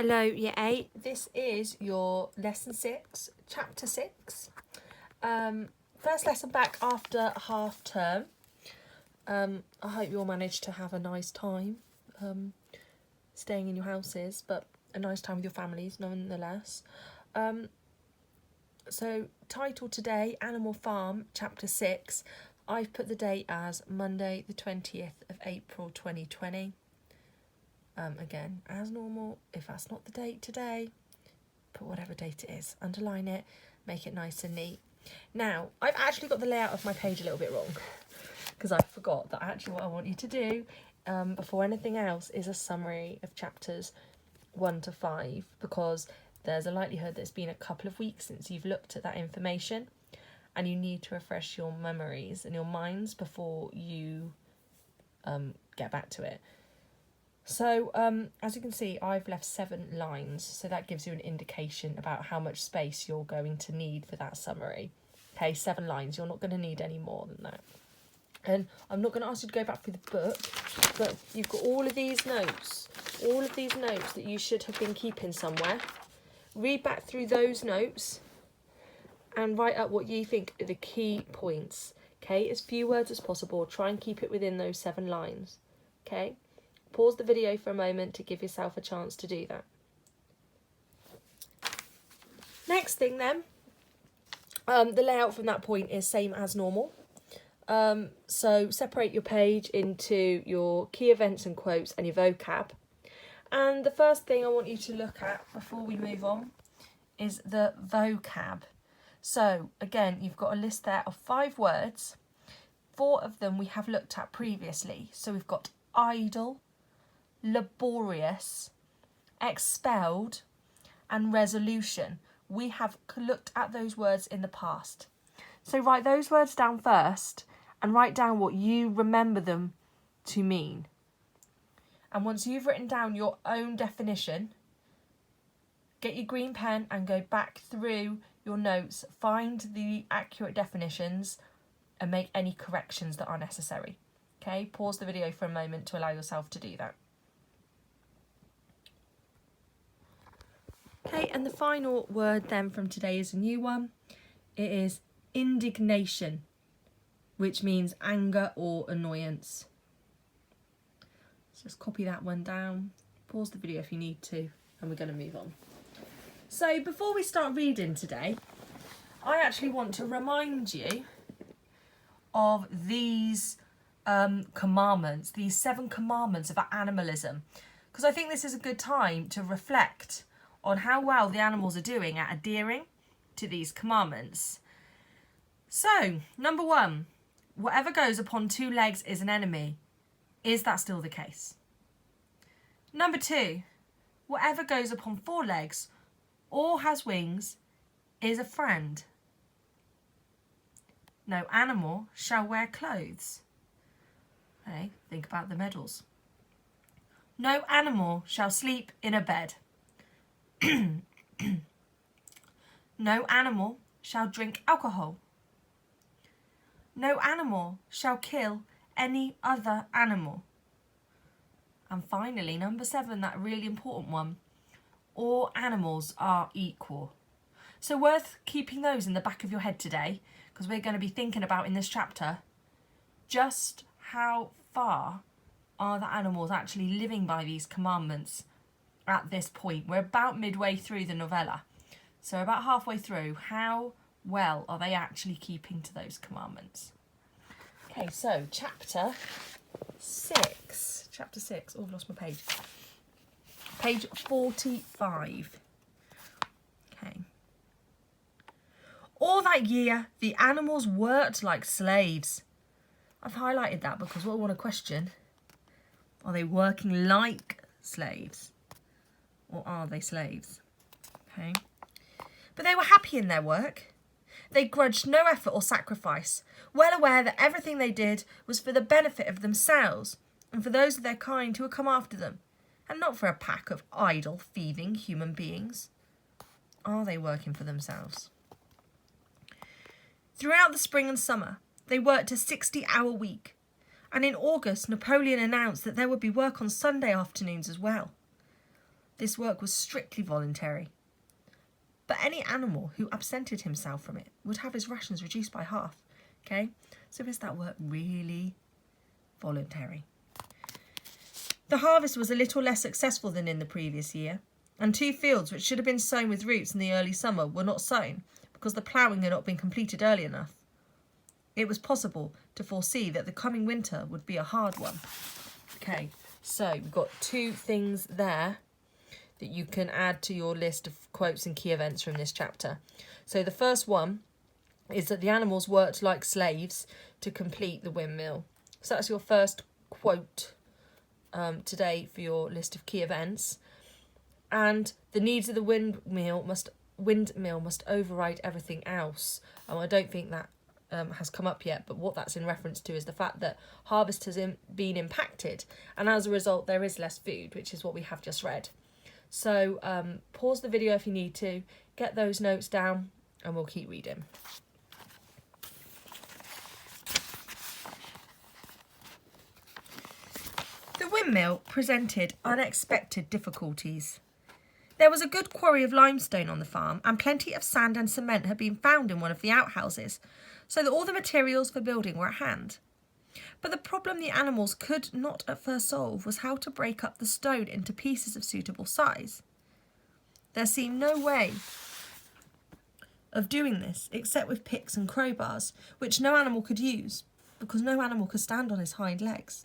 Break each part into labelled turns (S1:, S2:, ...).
S1: Hello, Year 8. This is your Lesson 6, Chapter 6. First lesson back after half term. I hope you all managed to have a nice time staying in your houses, but a nice time with your families nonetheless. So, title today, Animal Farm, Chapter 6. I've put the date as Monday the 20th of April 2020. Again, as normal, if that's not the date today, put whatever date it is, underline it, make it nice and neat. Now, I've actually got the layout of my page a little bit wrong because I forgot that actually what I want you to do before anything else is a summary of chapters 1 to 5, because there's a likelihood that it's been a couple of weeks since you've looked at that information and you need to refresh your memories and your minds before you get back to it. So, as you can see, I've left 7 lines, so that gives you an indication about how much space you're going to need for that summary. Okay, 7 lines, you're not going to need any more than that. And I'm not going to ask you to go back through the book, but you've got all of these notes that you should have been keeping somewhere. Read back through those notes and write up what you think are the key points. Okay, as few words as possible, try and keep it within those 7 lines. Okay. Pause the video for a moment to give yourself a chance to do that. Next thing then, the layout from that point is same as normal. So separate your page into your key events and quotes and your vocab. And the first thing I want you to look at before we move on is the vocab. So again, you've got a list there of 5 words. 4 of them we have looked at previously. So we've got idle, laborious, expelled and resolution. We have looked at those words in the past. So write those words down first and write down what you remember them to mean. And once you've written down your own definition, get your green pen and go back through your notes, find the accurate definitions and make any corrections that are necessary. Okay, pause the video for a moment to allow yourself to do that. Okay, and the final word then from today is a new one. It is indignation, which means anger or annoyance. So just copy that one down, pause the video if you need to, and we're going to move on. So before we start reading today, I actually want to remind you of these commandments, these 7 commandments of animalism, because I think this is a good time to reflect on how well the animals are doing at adhering to these commandments. So, number 1, whatever goes upon 2 legs is an enemy. Is that still the case? Number 2, whatever goes upon 4 legs or has wings is a friend. No animal shall wear clothes. Okay, think about the medals. No animal shall sleep in a bed. No animal shall drink alcohol. No animal shall kill any other animal. And finally, number 7, that really important one, all animals are equal. So worth keeping those in the back of your head today, because we're going to be thinking about in this chapter just how far are the animals actually living by these commandments at this point. We're about midway through the novella, so about halfway through. How well are they actually keeping to those commandments? Okay, so chapter 6. Oh, I've lost my page. Page 45. Okay. All that year, the animals worked like slaves. I've highlighted that because what I want to question, are they working like slaves? Or are they slaves? Okay. But they were happy in their work. They grudged no effort or sacrifice, well aware that everything they did was for the benefit of themselves and for those of their kind who would come after them, and not for a pack of idle, thieving human beings. Are they working for themselves? Throughout the spring and summer, they worked a 60-hour week, and in August, Napoleon announced that there would be work on Sunday afternoons as well. this work was strictly voluntary. But any animal who absented himself from it would have his rations reduced by half. Okay, so is that work really voluntary? The harvest was a little less successful than in the previous year, and 2 fields which should have been sown with roots in the early summer were not sown because the ploughing had not been completed early enough. It was possible to foresee that the coming winter would be a hard one. Okay, so we've got 2 things there that you can add to your list of quotes and key events from this chapter. So the first one is that the animals worked like slaves to complete the windmill. So that's your first quote today for your list of key events. And the needs of the windmill must override everything else. I don't think that has come up yet, but what that's in reference to is the fact that harvest has been impacted, and as a result there is less food, which is what we have just read. So pause the video if you need to, get those notes down, and we'll keep reading. The windmill presented unexpected difficulties. There was a good quarry of limestone on the farm, and plenty of sand and cement had been found in one of the outhouses, so that all the materials for building were at hand. But the problem the animals could not at first solve was how to break up the stone into pieces of suitable size. There seemed no way of doing this except with picks and crowbars, which no animal could use, because no animal could stand on his hind legs.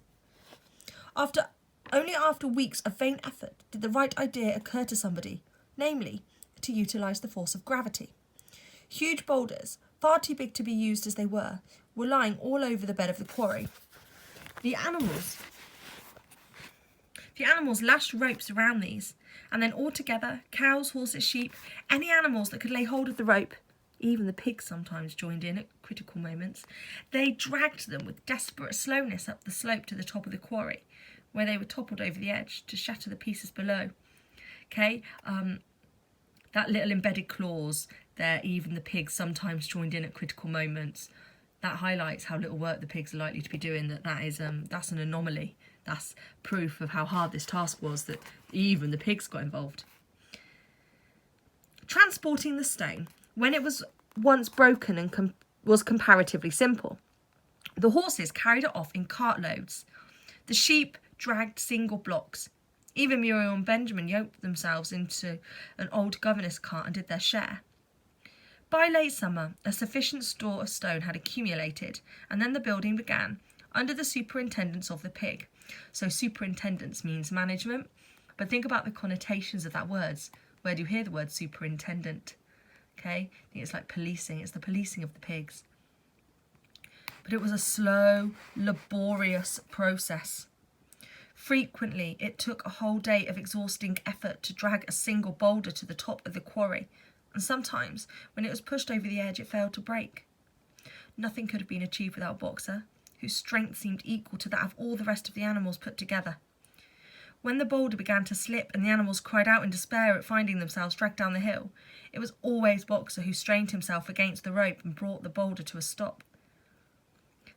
S1: Only after weeks of vain effort did the right idea occur to somebody, namely, to utilise the force of gravity. Huge boulders, far too big to be used as they were lying all over the bed of the quarry. The animals lashed ropes around these, and then all together, cows, horses, sheep, any animals that could lay hold of the rope, even the pigs sometimes joined in at critical moments, they dragged them with desperate slowness up the slope to the top of the quarry, where they were toppled over the edge to shatter the pieces below. Okay, that little embedded clause there, even the pigs sometimes joined in at critical moments, that highlights how little work the pigs are likely to be doing, that's an anomaly. That's proof of how hard this task was, that even the pigs got involved. Transporting the stone, when it was once broken and was comparatively simple. The horses carried it off in cartloads. The sheep dragged single blocks. Even Muriel and Benjamin yoked themselves into an old governess cart and did their share. By late summer, a sufficient store of stone had accumulated, and then the building began, under the superintendence of the pig. So superintendence means management, but think about the connotations of that word. Where do you hear the word superintendent? Okay, I think it's like policing, it's the policing of the pigs. But it was a slow, laborious process. Frequently, it took a whole day of exhausting effort to drag a single boulder to the top of the quarry, and sometimes, when it was pushed over the edge, it failed to break. Nothing could have been achieved without Boxer, whose strength seemed equal to that of all the rest of the animals put together. When the boulder began to slip and the animals cried out in despair at finding themselves dragged down the hill, it was always Boxer who strained himself against the rope and brought the boulder to a stop.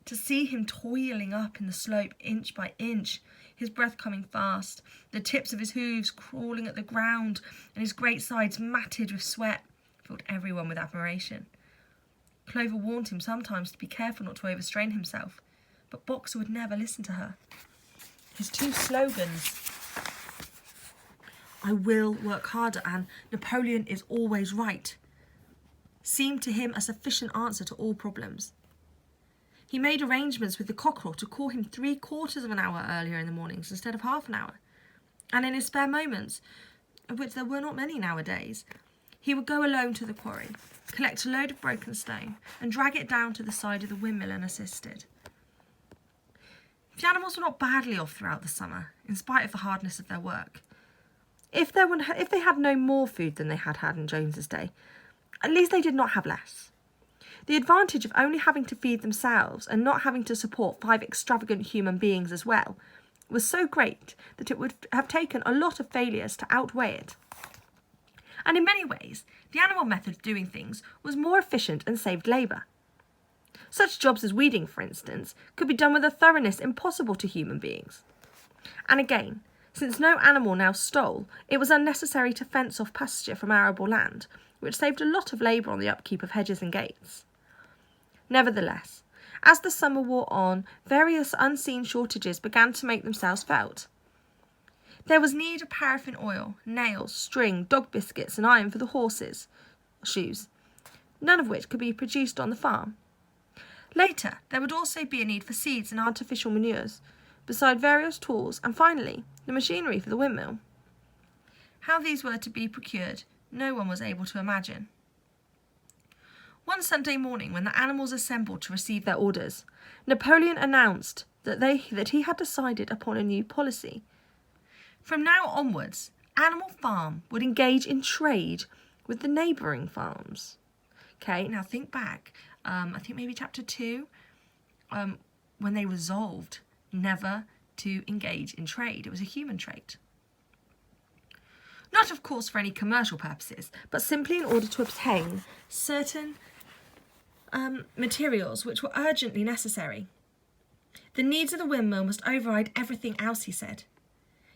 S1: To see him toiling up in the slope inch by inch, his breath coming fast, the tips of his hooves crawling at the ground, and his great sides matted with sweat, filled everyone with admiration. Clover warned him sometimes to be careful not to overstrain himself, but Boxer would never listen to her. His 2 slogans, "I will work harder" and "Napoleon is always right," seemed to him a sufficient answer to all problems. He made arrangements with the cockerel to call him 3/4 of an hour earlier in the mornings instead of half an hour. And in his spare moments, of which there were not many nowadays, he would go alone to the quarry, collect a load of broken stone, and drag it down to the side of the windmill unassisted. The animals were not badly off throughout the summer, in spite of the hardness of their work. If they had no more food than they had had in James's day, at least they did not have less. The advantage of only having to feed themselves and not having to support 5 extravagant human beings as well was so great that it would have taken a lot of failures to outweigh it. And in many ways, the animal method of doing things was more efficient and saved labour. Such jobs as weeding, for instance, could be done with a thoroughness impossible to human beings. And again, Since no animal now stole, it was unnecessary to fence off pasture from arable land, which saved a lot of labour on the upkeep of hedges and gates. Nevertheless, as the summer wore on, various unseen shortages began to make themselves felt. There was need of paraffin oil, nails, string, dog biscuits, and iron for the horses' shoes, none of which could be produced on the farm. Later, there would also be a need for seeds and artificial manures, beside various tools, and finally, the machinery for the windmill. How these were to be procured, no one was able to imagine. One Sunday morning, when the animals assembled to receive their orders, Napoleon announced that he had decided upon a new policy. From now onwards, Animal Farm would engage in trade with the neighbouring farms. Okay, now think back, I think maybe chapter 2, when they resolved never to engage in trade. It was a human trait. Not, of course, for any commercial purposes, but simply in order to obtain certain materials which were urgently necessary. The needs of the windmill must override everything else, he said.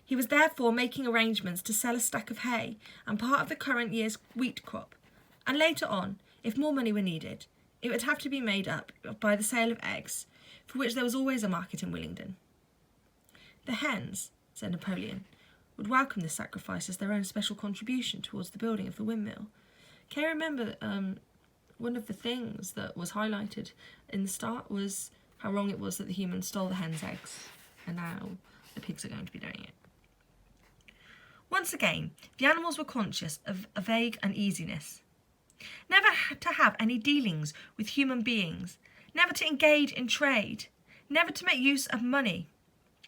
S1: He was therefore making arrangements to sell a stack of hay and part of the current year's wheat crop, and later on, if more money were needed, it would have to be made up by the sale of eggs, for which there was always a market in Willingdon. The hens, said Napoleon, would welcome this sacrifice as their own special contribution towards the building of the windmill. Can you remember one of the things that was highlighted in the start was how wrong it was that the humans stole the hens' eggs, and now the pigs are going to be doing it. Once again, the animals were conscious of a vague uneasiness. Never to have any dealings with human beings, never to engage in trade, never to make use of money.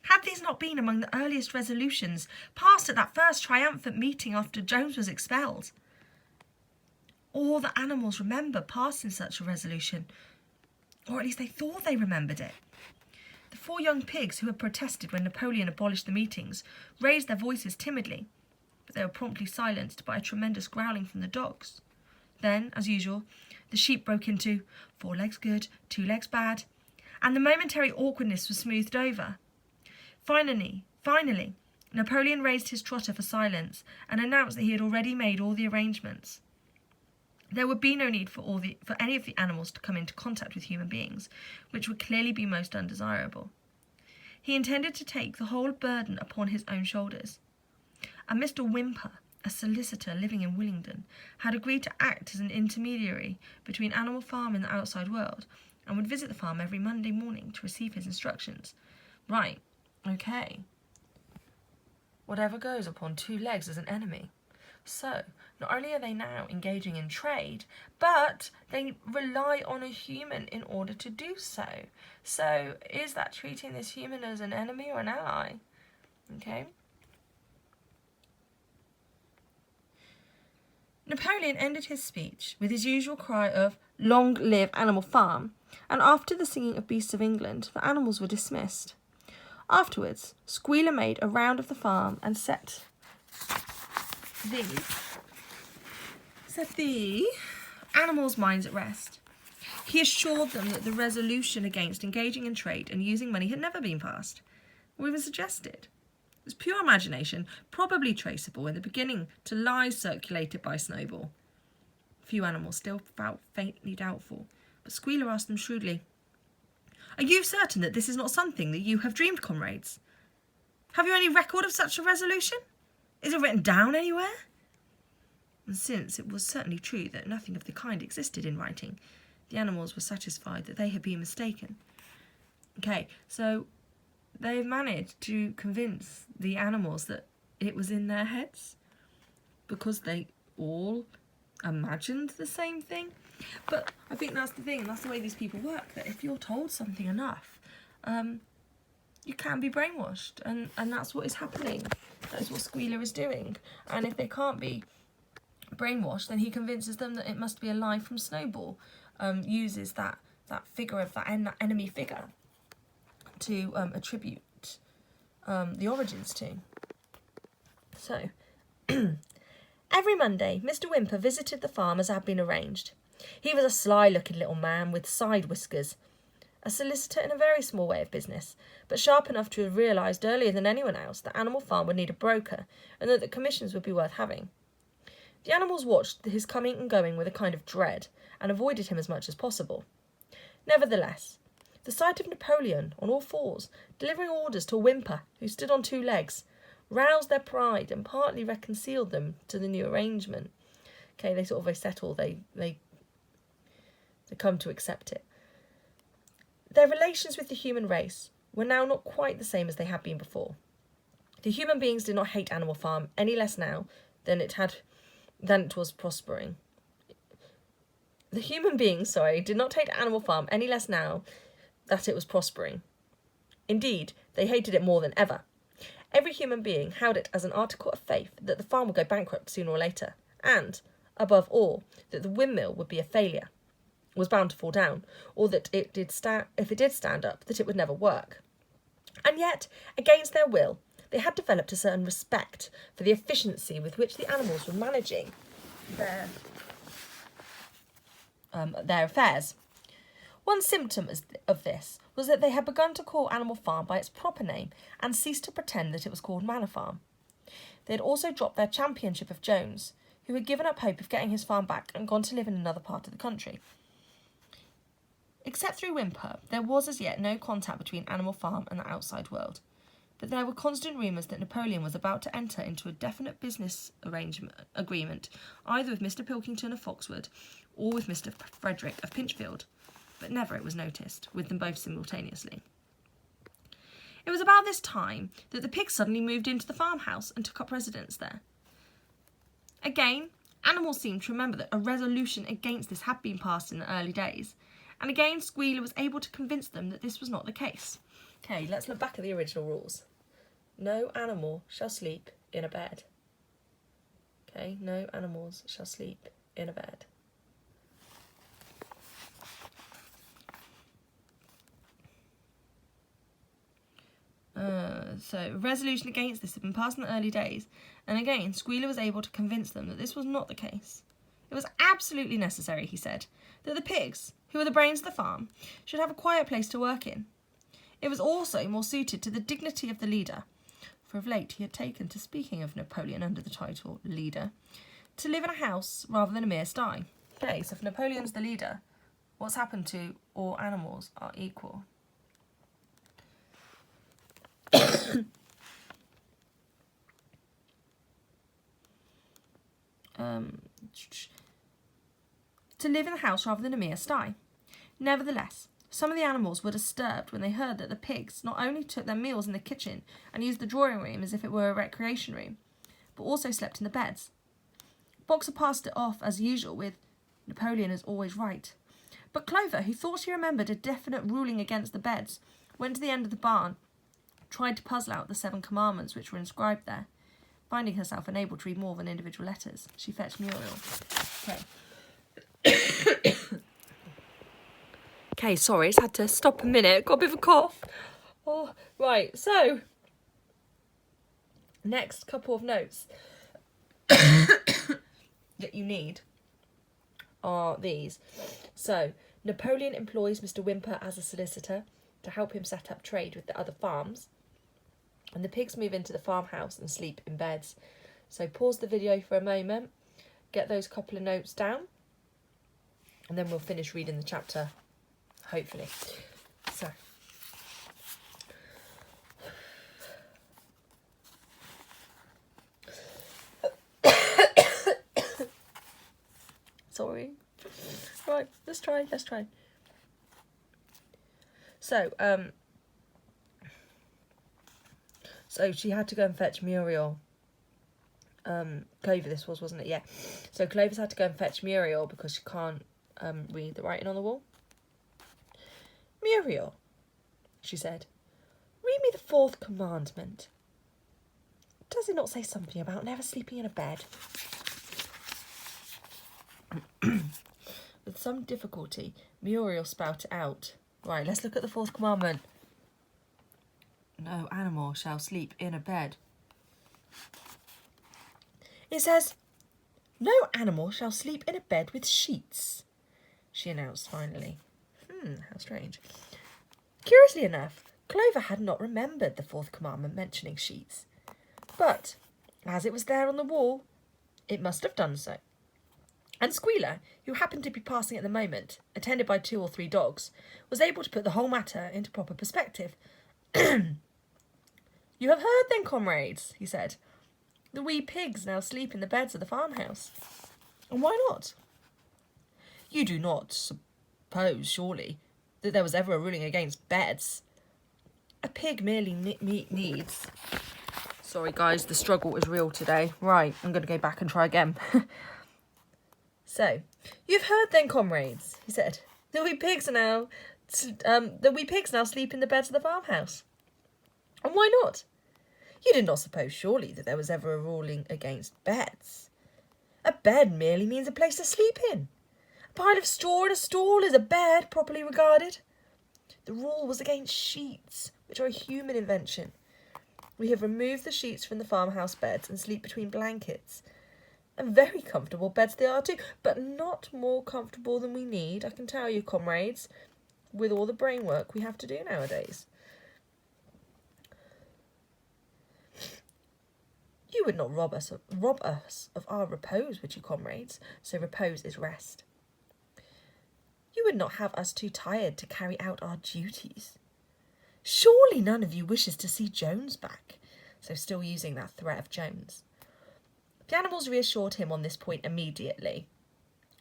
S1: Had these not been among the earliest resolutions passed at that first triumphant meeting after Jones was expelled? All the animals remember passing such a resolution, or at least they thought they remembered it. The 4 young pigs who had protested when Napoleon abolished the meetings raised their voices timidly, but they were promptly silenced by a tremendous growling from the dogs. Then, as usual, the sheep broke into 4 legs good, 2 legs bad, and the momentary awkwardness was smoothed over. Finally, Napoleon raised his trotter for silence and announced that he had already made all the arrangements. There would be no need for any of the animals to come into contact with human beings, which would clearly be most undesirable. He intended to take the whole burden upon his own shoulders. And Mr. Whymper, a solicitor living in Willingdon, had agreed to act as an intermediary between Animal Farm and the outside world, and would visit the farm every Monday morning to receive his instructions. Right, okay. Whatever goes upon 2 legs is an enemy. So, not only are they now engaging in trade, but they rely on a human in order to do so. So, is that treating this human as an enemy or an ally? Okay. Napoleon ended his speech with his usual cry of "Long live Animal Farm," and after the singing of Beasts of England, the animals were dismissed. Afterwards, Squealer made a round of the farm and set the animals' minds at rest. He assured them that the resolution against engaging in trade and using money had never been passed, or even suggested. It was pure imagination, probably traceable in the beginning to lies circulated by Snowball. A few animals still felt faintly doubtful, but Squealer asked them shrewdly, "Are you certain that this is not something that you have dreamed, comrades? Have you any record of such a resolution? Is it written down anywhere?" And since it was certainly true that nothing of the kind existed in writing, the animals were satisfied that they had been mistaken. Okay, so they've managed to convince the animals that it was in their heads because they all imagined the same thing. But I think that's the thing, and that's the way these people work, that if you're told something enough, you can be brainwashed, and that's what is happening. That is what Squealer is doing. And if they can't be brainwashed, then he convinces them that it must be a lie from Snowball, uses that figure of that enemy figure to attribute the origins to. So, every Monday, Mr. Whymper visited the farm as had been arranged. He was a sly-looking little man with side whiskers, a solicitor in a very small way of business, but sharp enough to have realised earlier than anyone else that Animal Farm would need a broker and that the commissions would be worth having. The animals watched his coming and going with a kind of dread and avoided him as much as possible. Nevertheless, the sight of Napoleon on all fours, delivering orders to a Whymper who stood on 2 legs, roused their pride and partly reconciled them to the new arrangement. Okay, they settle, they come to accept it. Their relations with the human race were now not quite the same as they had been before. The human beings did not hate Animal Farm any less now than it was prospering. The human beings, did not hate Animal Farm any less now that it was prospering. Indeed, they hated it more than ever. Every human being held it as an article of faith that the farm would go bankrupt sooner or later, and, above all, that the windmill would be a failure, was bound to fall down, or that if it did stand up, that it would never work. And yet, against their will, they had developed a certain respect for the efficiency with which the animals were managing their affairs. One symptom of this was that they had begun to call Animal Farm by its proper name and ceased to pretend that it was called Manor Farm. They had also dropped their championship of Jones, who had given up hope of getting his farm back and gone to live in another part of the country. Except through Whymper, there was as yet no contact between Animal Farm and the outside world, but there were constant rumours that Napoleon was about to enter into a definite business agreement, either with Mr. Pilkington of Foxwood or with Mr. Frederick of Pinchfield, but never, it was noticed, with them both simultaneously. It was about this time that the pigs suddenly moved into the farmhouse and took up residence there. Again, animals seemed to remember that a resolution against this had been passed in the early days, and again Squealer was able to convince them that this was not the case. Okay, let's look back at the original rules. No animal shall sleep in a bed. Okay, no animals shall sleep in a bed. So, a resolution against this had been passed in the early days, and again, Squealer was able to convince them that this was not the case. It was absolutely necessary, he said, that the pigs, who were the brains of the farm, should have a quiet place to work in. It was also more suited to the dignity of the leader, for of late he had taken to speaking of Napoleon under the title leader, to live in a house rather than a mere sty. Okay, so if Napoleon's the leader, what's happened to all animals are equal? To live in the house rather than a mere sty. Nevertheless, some of the animals were disturbed when they heard that the pigs not only took their meals in the kitchen and used the drawing room as if it were a recreation room, but also slept in the beds. Boxer passed it off as usual with, "Napoleon is always right." But Clover, who thought he remembered a definite ruling against the beds, went to the end of the barn, tried to puzzle out the 7 commandments which were inscribed there. Finding herself unable to read more than individual letters, she fetched Muriel. Okay, sorry, just had to stop a minute. Got a bit of a cough. Oh, right, so next couple of notes that you need are these. So, Napoleon employs Mr. Whymper as a solicitor to help him set up trade with the other farms, and the pigs move into the farmhouse and sleep in beds. So pause the video for a moment, get those couple of notes down, and then we'll finish reading the chapter, hopefully. So, sorry. Right, let's try. So she had to go and fetch Muriel. Clover this was, wasn't it? Yeah. So Clover's had to go and fetch Muriel because she can't read the writing on the wall. "Muriel," she said, "read me the 4th commandment. Does it not say something about never sleeping in a bed?" With some difficulty, Muriel spouted out. Right, let's look at the 4th commandment. No animal shall sleep in a bed. It says, "No animal shall sleep in a bed with sheets," she announced finally. How strange. Curiously enough, Clover had not remembered the fourth commandment mentioning sheets. But, as it was there on the wall, it must have done so. And Squealer, who happened to be passing at the moment, attended by 2 or 3 dogs, was able to put the whole matter into proper perspective. "You have heard then, comrades," he said. "The wee pigs now sleep in the beds of the farmhouse. And why not? You do not suppose, surely, that there was ever a ruling against beds? A pig merely needs..." Sorry guys, the struggle is real today. Right, I'm going to go back and try again. "So, you've heard then, comrades," he said. The wee pigs now sleep in the beds of the farmhouse. And why not? You did not suppose, surely, that there was ever a ruling against beds? A bed merely means a place to sleep in. A pile of straw in a stall is a bed, properly regarded. The rule was against sheets, which are a human invention. We have removed the sheets from the farmhouse beds and sleep between blankets. And very comfortable beds they are too, but not more comfortable than we need, I can tell you, comrades, with all the brain work we have to do nowadays. You would not rob us of our repose, would you, comrades? So repose is rest. You would not have us too tired to carry out our duties. Surely none of you wishes to see Jones back. So still using that threat of Jones. The animals reassured him on this point immediately,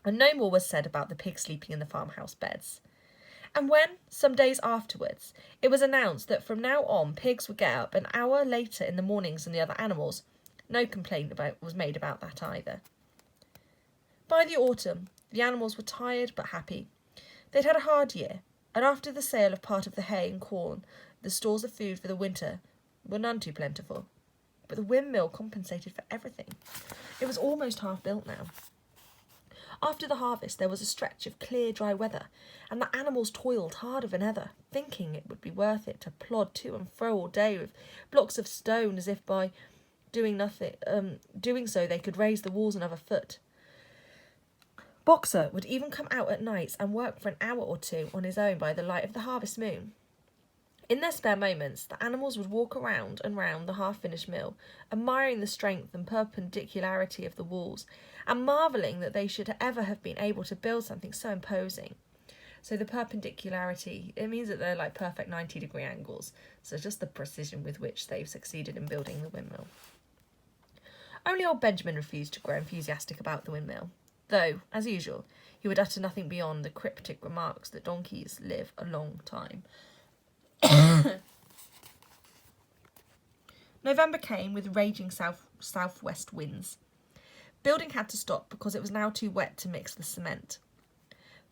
S1: and no more was said about the pigs sleeping in the farmhouse beds. And when, some days afterwards, it was announced that from now on pigs would get up an hour later in the mornings than the other animals, no complaint was made about that either. By the autumn, the animals were tired but happy. They'd had a hard year, and after the sale of part of the hay and corn, the stores of food for the winter were none too plentiful. But the windmill compensated for everything. It was almost half built now. After the harvest, there was a stretch of clear, dry weather, and the animals toiled harder than ever, thinking it would be worth it to plod to and fro all day with blocks of stone, as if by doing so they could raise the walls another foot. Boxer would even come out at nights and work for an hour or 2 on his own by the light of the harvest moon. In their spare moments, the animals would walk around and round the half-finished mill, admiring the strength and perpendicularity of the walls, and marvelling that they should ever have been able to build something so imposing. So the perpendicularity, it means that they're like perfect 90-degree angles, so just the precision with which they've succeeded in building the windmill. Only old Benjamin refused to grow enthusiastic about the windmill, though, as usual, he would utter nothing beyond the cryptic remarks that donkeys live a long time. November came with raging southwest winds. Building had to stop because it was now too wet to mix the cement.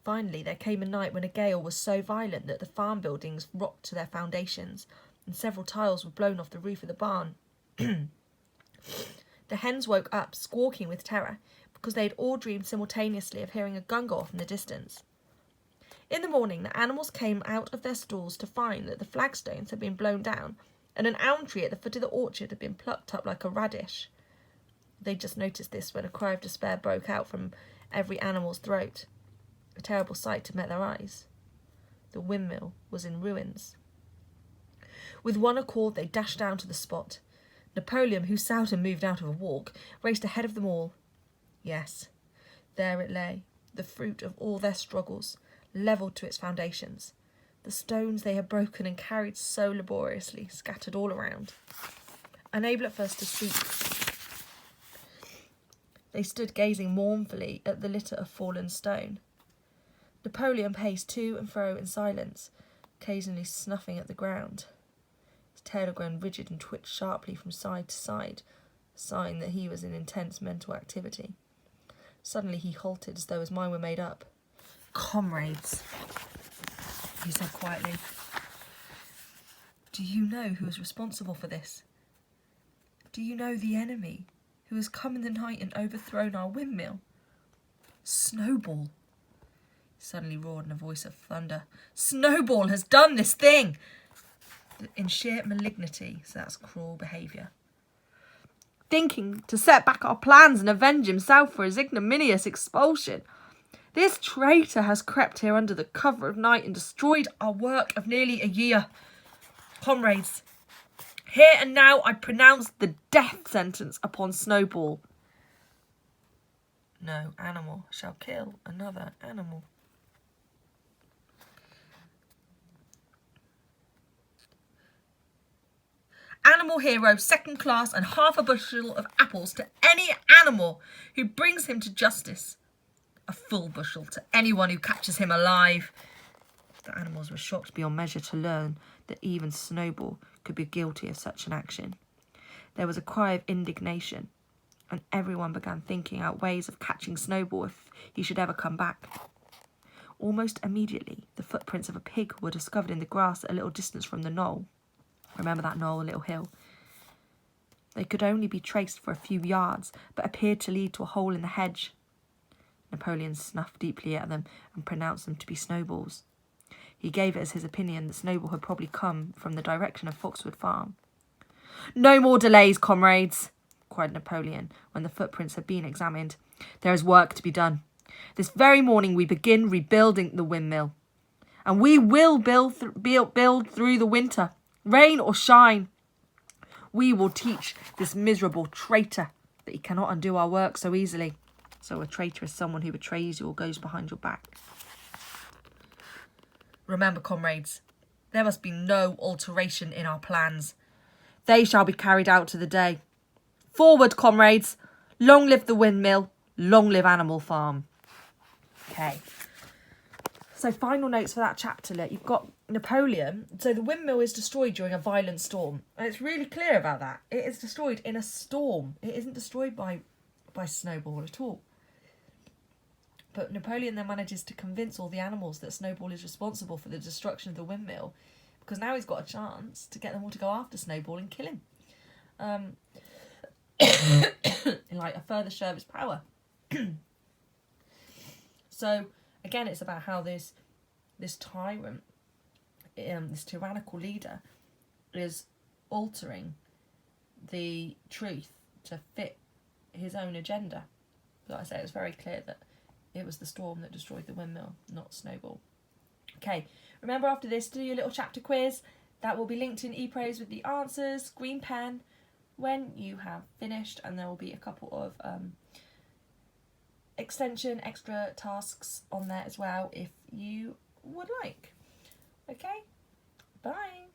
S1: Finally, there came a night when a gale was so violent that the farm buildings rocked to their foundations, and several tiles were blown off the roof of the barn. The hens woke up, squawking with terror, because they had all dreamed simultaneously of hearing a gun go off in the distance. In the morning, the animals came out of their stalls to find that the flagstones had been blown down, and an elm tree at the foot of the orchard had been plucked up like a radish. They just noticed this when a cry of despair broke out from every animal's throat. A terrible sight had met their eyes. The windmill was in ruins. With one accord, they dashed down to the spot. Napoleon, who seldom moved out of a walk, raced ahead of them all. Yes, there it lay, the fruit of all their struggles, levelled to its foundations. The stones they had broken and carried so laboriously, scattered all around. Unable at first to speak, they stood gazing mournfully at the litter of fallen stone. Napoleon paced to and fro in silence, occasionally snuffing at the ground. His tail had grown rigid and twitched sharply from side to side, a sign that he was in intense mental activity. Suddenly he halted as though his mind were made up. "Comrades," he said quietly, "do you know who is responsible for this? Do you know the enemy who has come in the night and overthrown our windmill? Snowball," he suddenly roared in a voice of thunder. "Snowball has done this thing!" In sheer malignity, so that's cruel behaviour. "Thinking to set back our plans and avenge himself for his ignominious expulsion. This traitor has crept here under the cover of night and destroyed our work of nearly a year. Comrades, here and now I pronounce the death sentence upon Snowball. No animal shall kill another animal. Animal hero, second class, and half a bushel of apples to any animal who brings him to justice. A full bushel to anyone who catches him alive. The animals were shocked beyond measure to learn that even Snowball could be guilty of such an action. There was a cry of indignation, and everyone began thinking out ways of catching Snowball if he should ever come back. Almost immediately, the footprints of a pig were discovered in the grass at a little distance from the knoll. Remember that knoll, a little hill? They could only be traced for a few yards, but appeared to lead to a hole in the hedge. Napoleon snuffed deeply at them and pronounced them to be Snowball's. He gave it as his opinion that Snowball had probably come from the direction of Foxwood Farm. "No more delays, comrades," cried Napoleon when the footprints had been examined. "There is work to be done. This very morning we begin rebuilding the windmill. And we will build through the winter, rain or shine. We will teach this miserable traitor that he cannot undo our work so easily." So a traitor is someone who betrays you or goes behind your back. Remember, comrades, there must be no alteration in our plans. They shall be carried out to the day. Forward, comrades! Long live the windmill! Long live Animal Farm! Okay. So final notes for that chapter. You've got Napoleon. So the windmill is destroyed during a violent storm. And it's really clear about that. It is destroyed in a storm. It isn't destroyed by Snowball at all. But Napoleon then manages to convince all the animals that Snowball is responsible for the destruction of the windmill, because now he's got a chance to get them all to go after Snowball and kill him. In like a further show of his power. So again, it's about how this tyrant, this tyrannical leader, is altering the truth to fit his own agenda. Like I say, it was very clear that it was the storm that destroyed the windmill, not Snowball. Okay, remember after this, do your little chapter quiz. That will be linked in ePraise with the answers, green pen, when you have finished, and there will be a couple of extra tasks on there as well if you would like. Okay, bye.